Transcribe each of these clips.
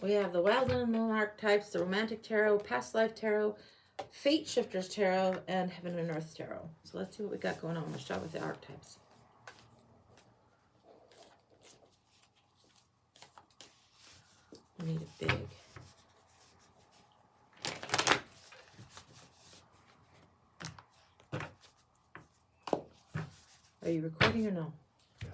We have the Wild Unknown Archetypes, the Romantic Tarot, Past Life Tarot, Fate Shifters Tarot, and Heaven and Earth Tarot. So let's see what we got going on. Let's start with the archetypes. We need it big. Are you recording or no? Yes.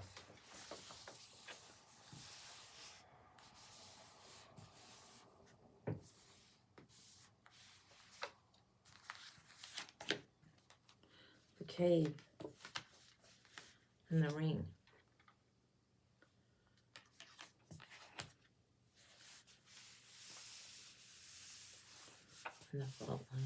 The Cave and the Ring. And the Fault Line.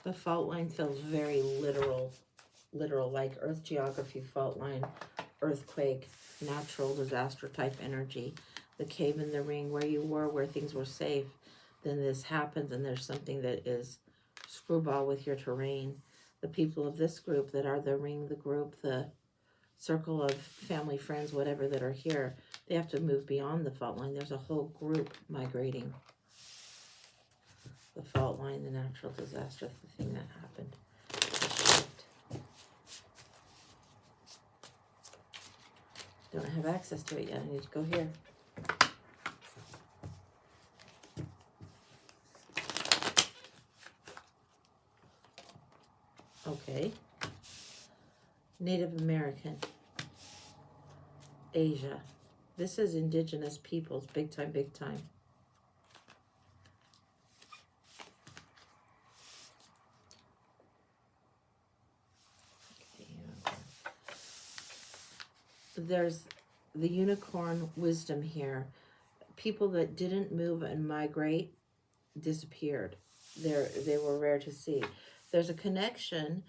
The fault line feels very literal, like Earth geography fault line, earthquake, natural disaster type energy. The cave in the ring, where you were, where things were safe. Then this happens and there's something that is screwball with your terrain. The people of this group that are the ring, the group, the circle of family, friends, whatever that are here, they have to move beyond the fault line. There's a whole group migrating. The fault line, the natural disaster, the thing that happened. Don't have access to it yet. I need to go here. Okay. Native American. Asia. This is indigenous peoples. Big time, big time. There's the unicorn wisdom here. People that didn't move and migrate disappeared. They were rare to see. There's a connection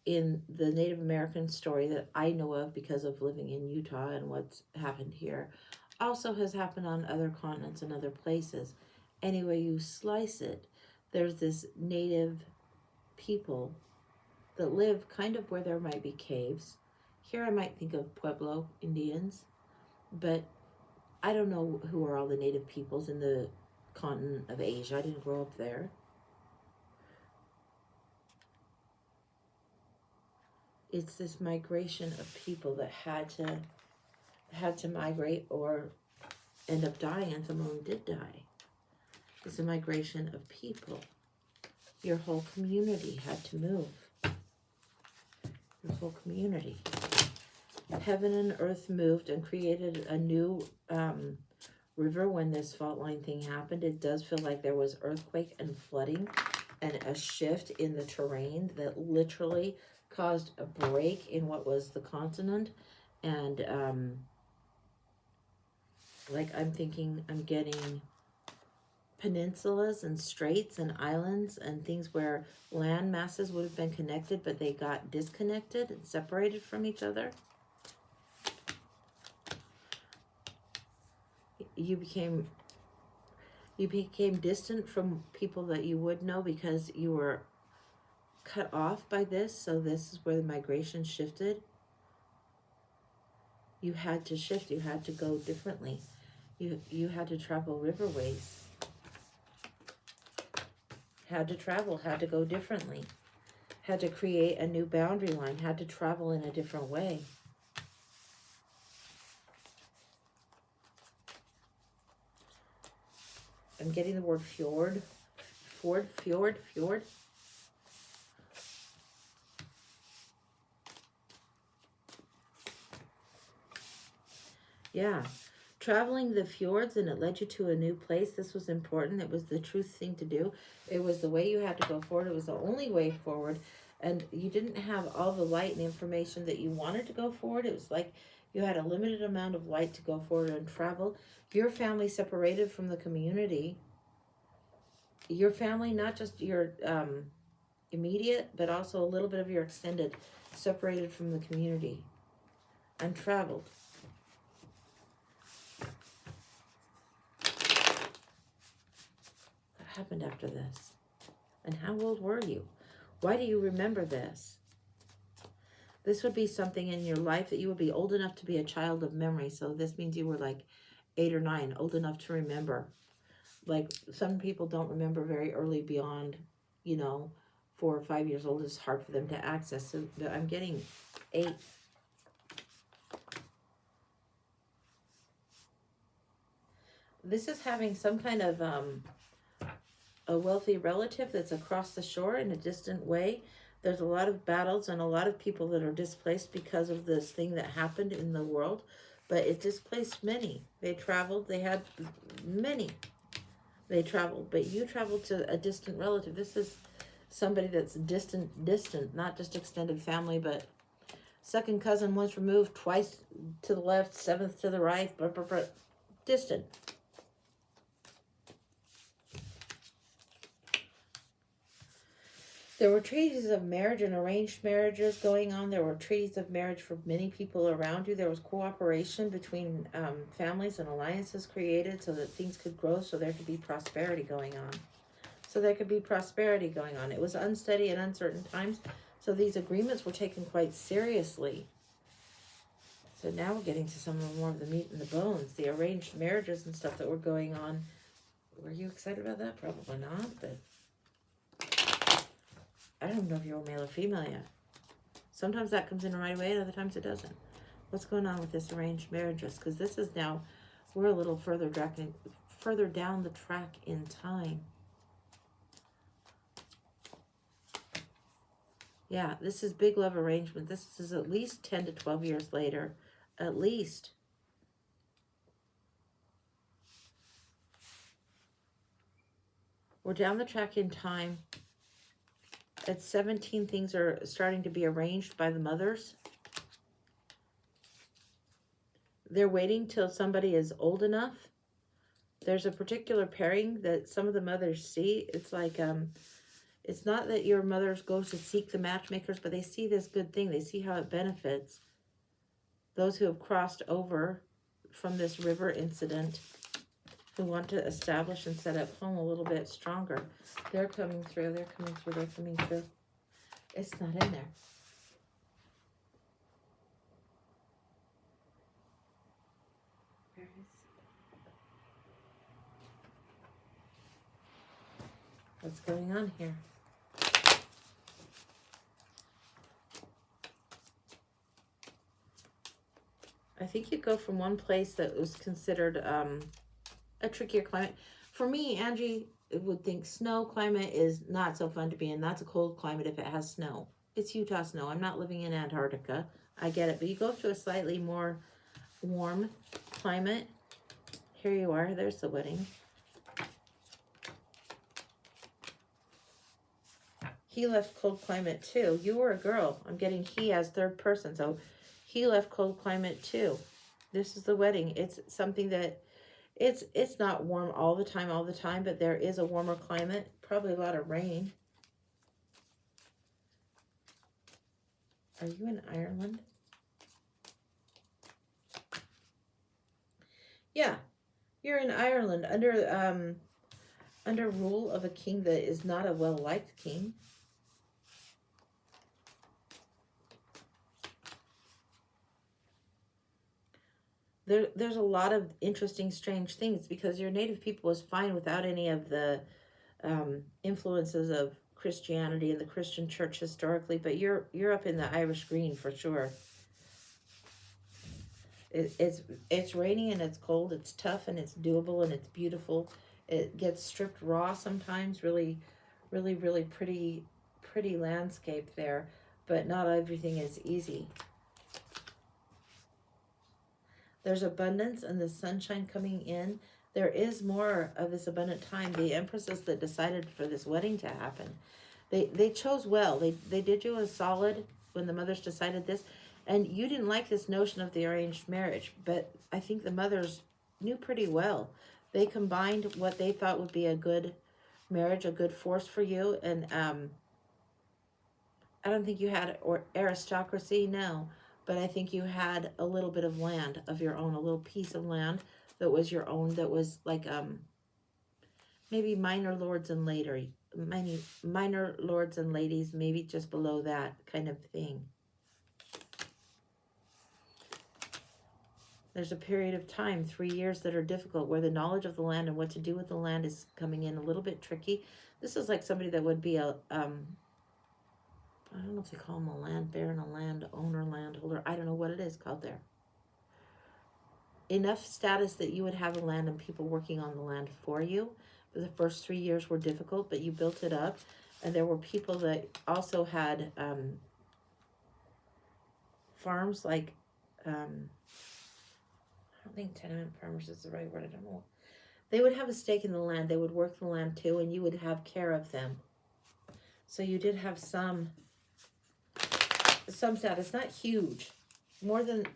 in the Native American story that I know of because of living in Utah and what's happened here. Also has happened on other continents and other places. Any way you slice it, there's this native people that live kind of where there might be caves. Here I might think of Pueblo Indians, but I don't know who are all the native peoples in the continent of Asia. I didn't grow up there. It's this migration of people that had to migrate or end up dying, and some of them did die. It's a migration of people. Your whole community had to move. Your whole community. Heaven and earth moved and created a new river when this fault line thing happened. It does feel like there was earthquake and flooding and a shift in the terrain that literally caused a break in what was the continent. And like I'm getting peninsulas and straits and islands and things where land masses would have been connected, but they got disconnected and separated from each other. You became distant from people that you would know because you were cut off by this. So this is where the migration shifted. You had to shift. You had to go differently. You had to travel riverways. Had to travel. Had to go differently. Had to create a new boundary line. Had to travel in a different way. I'm getting the word fjord. Fjord. Yeah. Traveling the fjords, and it led you to a new place. This was important. It was the truth thing to do. It was the way you had to go forward. It was the only way forward. And you didn't have all the light and information that you wanted to go forward. It was like you had a limited amount of light to go forward and travel. Your family separated from the community. Your family, not just your immediate, but also a little bit of your extended, separated from the community and traveled. What happened after this? And how old were you? Why do you remember this? This would be something in your life that you would be old enough to be a child of memory. So this means you were like 8 or 9, old enough to remember. Like some people don't remember very early beyond, 4 or 5 years old. It's hard for them to access. So I'm getting 8. This is having some kind of a wealthy relative that's across the shore in a distant way. There's a lot of battles and a lot of people that are displaced because of this thing that happened in the world, but it displaced many. They traveled, they had many. They traveled, but you traveled to a distant relative. This is somebody that's distant, not just extended family, but second cousin once removed, twice to the left, seventh to the right, distant. There were treaties of marriage and arranged marriages going on. There were treaties of marriage for many people around you. There was cooperation between families and alliances created so that things could grow, so there could be prosperity going on. It was unsteady and uncertain times, so these agreements were taken quite seriously. So now we're getting to some more of the meat and the bones, the arranged marriages and stuff that were going on. Were you excited about that? Probably not, but I don't know if you're male or female yet. Sometimes that comes in right away, and other times it doesn't. What's going on with this arranged marriages? Because this is now, we're a little further down the track in time. Yeah, this is big love arrangement. This is at least 10 to 12 years later. At least. We're down the track in time. At 17, things are starting to be arranged by the mothers. They're waiting till somebody is old enough. There's a particular pairing that some of the mothers see. It's like, it's not that your mothers go to seek the matchmakers, but they see this good thing. They see how it benefits those who have crossed over from this river incident, who want to establish and set up home a little bit stronger. They're coming through. It's not in there. Where is it? What's going on here? I think you go from one place that was considered a trickier climate. For me, Angie would think snow climate is not so fun to be in. That's a cold climate if it has snow. It's Utah snow. I'm not living in Antarctica. I get it. But you go to a slightly more warm climate. Here you are. There's the wedding. He left cold climate too. You were a girl. I'm getting he as third person. So he left cold climate too. This is the wedding. It's something that it's not warm all the time, but there is a warmer climate. Probably a lot of rain. Are you in Ireland? Yeah, you're in Ireland under rule of a king that is not a well-liked king. There's a lot of interesting, strange things because your native people was fine without any of the influences of Christianity and the Christian church historically, but you're up in the Irish green for sure. It's rainy and it's cold. It's tough and it's doable and it's beautiful. It gets stripped raw sometimes. Really, really, really pretty landscape there, but not everything is easy. There's abundance and the sunshine coming in. There is more of this abundant time. The empresses that decided for this wedding to happen, they chose well. They did you a solid when the mothers decided this. And you didn't like this notion of the arranged marriage, but I think the mothers knew pretty well. They combined what they thought would be a good marriage, a good force for you. And I don't think you had aristocracy, no. But I think you had a little bit of land of your own, a little piece of land that was your own, that was like maybe minor lords and minor lords and ladies, maybe just below that kind of thing. There's a period of time, 3 years, that are difficult, where the knowledge of the land and what to do with the land is coming in a little bit tricky. This is like somebody that would be a, I don't know if they call them a land baron, a land owner, landholder. I don't know what it is called there. Enough status that you would have a land and people working on the land for you. But the first 3 years were difficult, but you built it up. And there were people that also had farms, like, I don't think tenement farmers is the right word, I don't know. They would have a stake in the land, they would work the land too, and you would have care of them. So you did have some status, not huge. More than,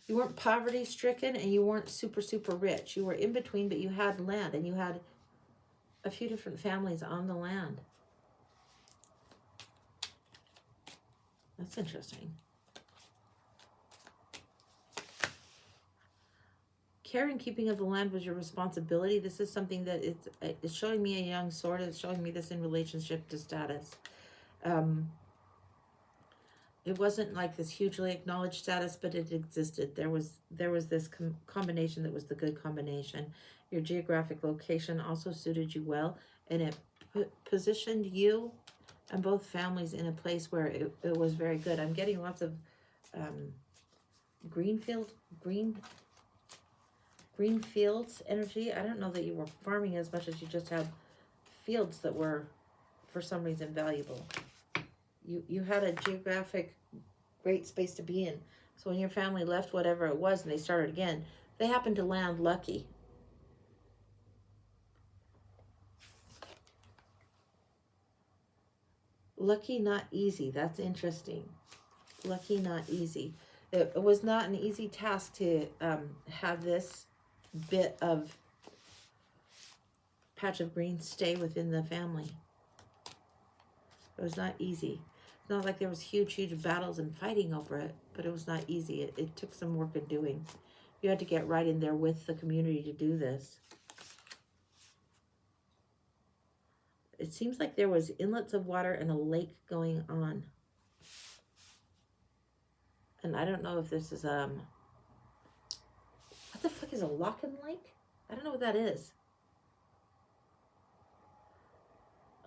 you weren't poverty stricken and you weren't super, super rich. You were in between, but you had land and you had a few different families on the land. That's interesting. Care and keeping of the land was your responsibility. This is something that it's showing me a young sword. It's showing me this in relationship to status. It wasn't like this hugely acknowledged status, but it existed. There was this combination that was the good combination. Your geographic location also suited you well, and it positioned you and both families in a place where it was very good. I'm getting lots of green fields energy. I don't know that you were farming as much as you just had fields that were, for some reason, valuable. You had a geographic great space to be in. So when your family left whatever it was and they started again, they happened to land lucky. Lucky, not easy. That's interesting. Lucky, not easy. It was not an easy task to have this bit of patch of green stay within the family. It was not easy. It's not like there was huge battles and fighting over it, but it was not easy. It took some work of doing. You had to get right in there with the community to do this. It seems like there was inlets of water and a lake going on. And I don't know if this is, what the fuck is a Locken Lake? I don't know what that is.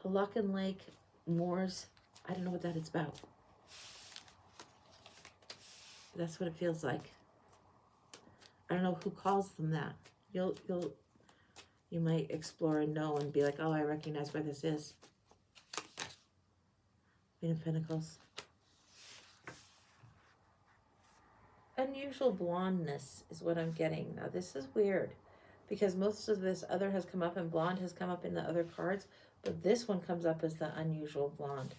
A Locken Lake, moors, I don't know what that is about. That's what it feels like. I don't know who calls them that. You might explore and know and be like, oh, I recognize where this is. Queen of Pentacles. Unusual blondness is what I'm getting. Now, this is weird because most of this other has come up and blonde has come up in the other cards, but this one comes up as the unusual blonde.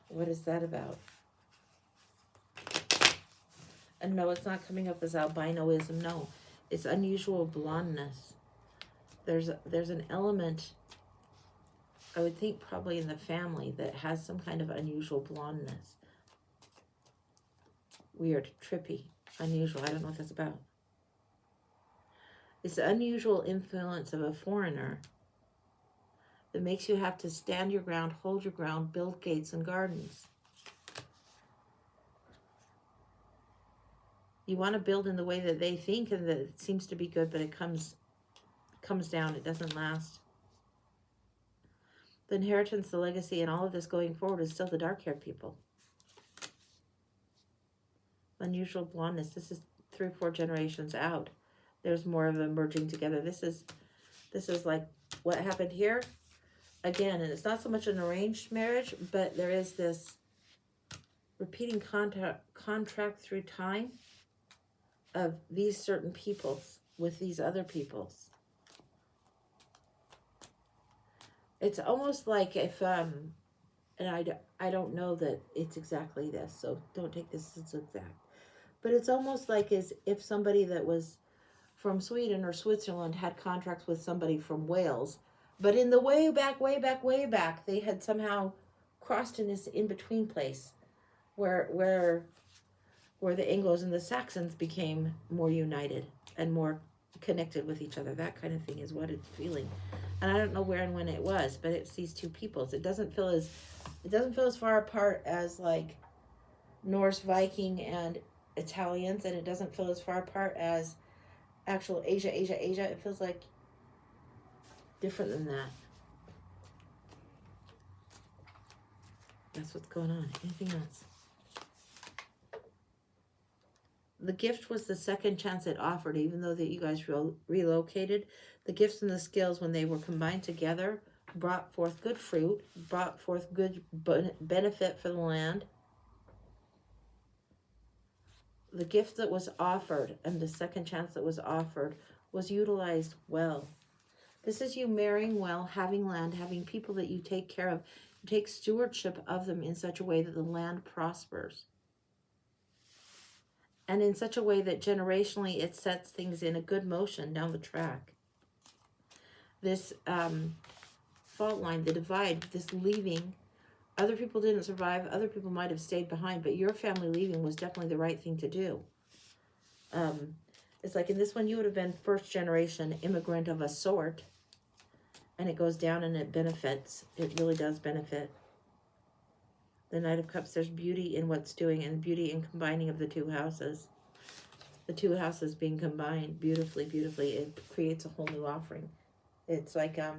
What is that about? And no, it's not coming up as albinoism. No, it's unusual blondness. There's an element, I would think probably in the family, that has some kind of unusual blondness. Weird, trippy, unusual. I don't know what that's about. It's the unusual influence of a foreigner that makes you have to stand your ground, hold your ground, build gates and gardens. You want to build in the way that they think and that it seems to be good, but it comes down. It doesn't last. The inheritance, the legacy, and all of this going forward is still the dark-haired people. Unusual blondness. This is 3 or 4 generations out. There's more of them merging together. This is like what happened here. Again, and it's not so much an arranged marriage, but there is this repeating contract through time of these certain peoples with these other peoples. It's almost like if, and I don't know that it's exactly this, so don't take this as exact. But it's almost like as if somebody that was from Sweden or Switzerland had contracts with somebody from Wales, but in the way back, they had somehow crossed in this in-between place where the Anglos and the Saxons became more united and more connected with each other. That kind of thing is what it's feeling. And I don't know where and when it was, but it's these two peoples. It doesn't feel as far apart as like Norse, Viking, and Italians, and it doesn't feel as far apart as actual Asia. It feels like different than that. That's what's going on. Anything else? The gift was the second chance it offered, even though that you guys relocated. The gifts and the skills, when they were combined together, brought forth good fruit, brought forth good benefit for the land. The gift that was offered and the second chance that was offered was utilized well. This is you marrying well, having land, having people that you take care of. You take stewardship of them in such a way that the land prospers. And in such a way that generationally it sets things in a good motion down the track. This fault line, the divide, this leaving, other people didn't survive, other people might have stayed behind, but your family leaving was definitely the right thing to do. It's like in this one, you would have been first generation immigrant of a sort, and it goes down and it benefits. It really does benefit. The Knight of Cups, there's beauty in what's doing and beauty in combining of the two houses. The two houses being combined beautifully, it creates a whole new offering. It's like a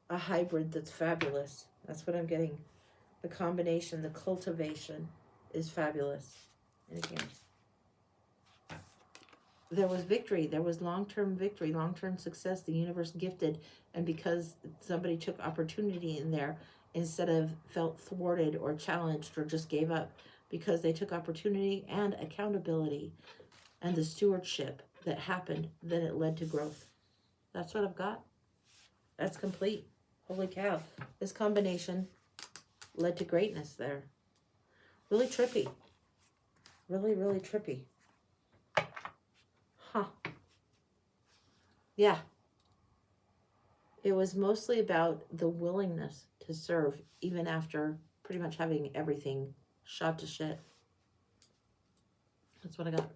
hybrid that's fabulous. That's what I'm getting. The combination, the cultivation is fabulous. Anything else? There was victory. There was long-term victory, long-term success. The universe gifted. And because somebody took opportunity in there, instead of felt thwarted or challenged or just gave up, because they took opportunity and accountability and the stewardship that happened, then it led to growth. That's what I've got. That's complete. Holy cow. This combination led to greatness there. Really trippy. Really, really trippy. Huh. Yeah. It was mostly about the willingness to serve, even after pretty much having everything shot to shit. That's what I got.